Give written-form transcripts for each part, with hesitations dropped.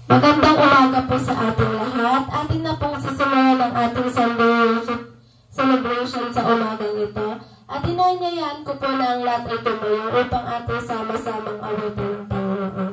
Magandang umaga po sa ating lahat. Atin na pong sisimulan ang ating Sunday worship celebration sa umagang ito. At inanyayaan ko po na ang lahat ay tumayo upang ating sama-samang awitin ng Panginoon.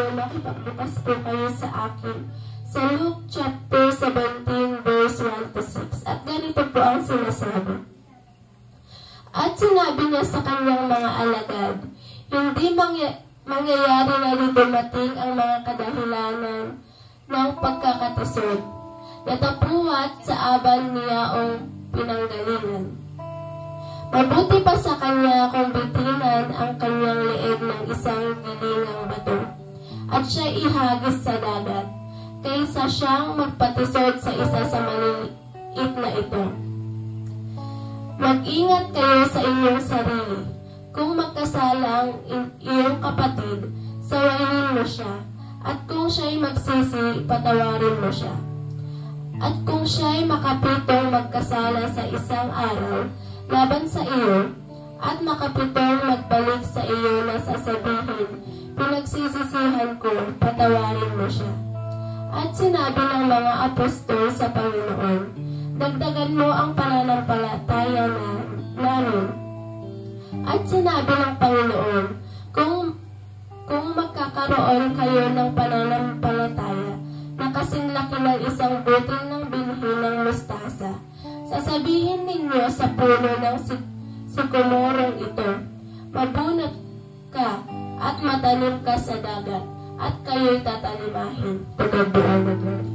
Makipagbukas po kayo sa akin sa Luke chapter 17 verse 1 to 6. At ganito po ang sinasabi. At sinabi niya sa kanyang mga alagad, hindi mangyayari na rin dumating ang mga kadahilanan ng pagkakatisod, natapuwat sa aban niya o pinanggalingan. Mabuti pa sa kanya kung bitinan ang kanyang leeg ng isang gilingang bato, at siya ihagis sa dagat, kaysa siyang magpatisod sa isa sa maliliit na ito. Mag-ingat kayo sa inyong sarili. Kung magkasalang iyong kapatid, sawayin mo siya, at kung siya'y magsisi, patawarin mo siya. At kung siya'y makapitong magkasala sa isang araw, laban sa iyo, at makapitong magbalik sa iyo na sasabihin, pinagsisisihan ko, patawarin mo siya. At sinabi ng mga apostol sa Panginoon, dagdagan mo ang pananampalataya namin. At sinabi ng Panginoon, kung magkakaroon kayo ng pananampalataya na kasing laki ng isang butil ng binhi ng mustasa, sasabihin ninyo sa puno ng sikomorong ito, mabunot ka at matanim ka sa dagat, at kayo'y tatanimahin. Pagkabuan na glory.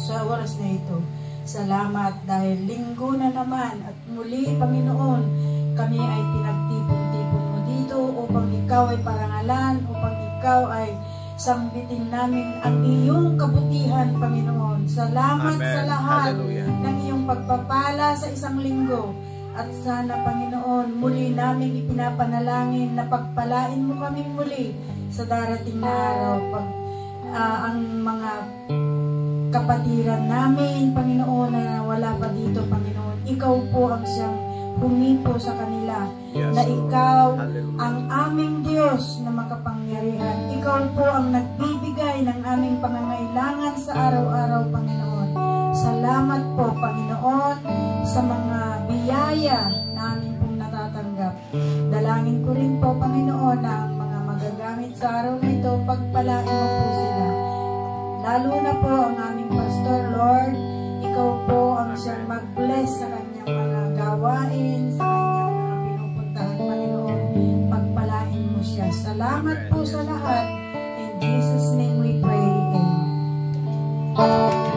sa oras na ito. Salamat dahil linggo na naman at muli, Panginoon, kami ay pinagtipon-tipon mo dito upang ikaw ay parangalan, upang ikaw ay sambitin namin ang iyong kabutihan, Panginoon. Salamat Amen. sa lahat Hallelujah. ng iyong pagpapala sa isang linggo. At sana, Panginoon, muli namin ipinapanalangin na pagpalain mo kaming muli sa darating na araw. Ang mga kapatiran namin, Panginoon, na wala pa dito, Panginoon, ikaw po ang siyang humipo sa kanila. Yes, Na Lord. ikaw Hallelujah. ang aming Diyos na makapangyarihan. Ikaw po ang nagbibigay ng aming pangangailangan sa araw-araw, Panginoon. Salamat po, Panginoon, sa mga biyaya na aming pong natatanggap. Dalangin ko rin po, Panginoon, na ang mga magagamit sa araw na ito, pagpalain mo po sila. Lalo na po ang aming pastor, Lord, ikaw po ang siyang mag-bless sa kanyang mga gawain, sa kanyang mga pinupuntahan, Panginoon. Pagpalain mo siya. Salamat po sa lahat. In Jesus' name we pray. Amen.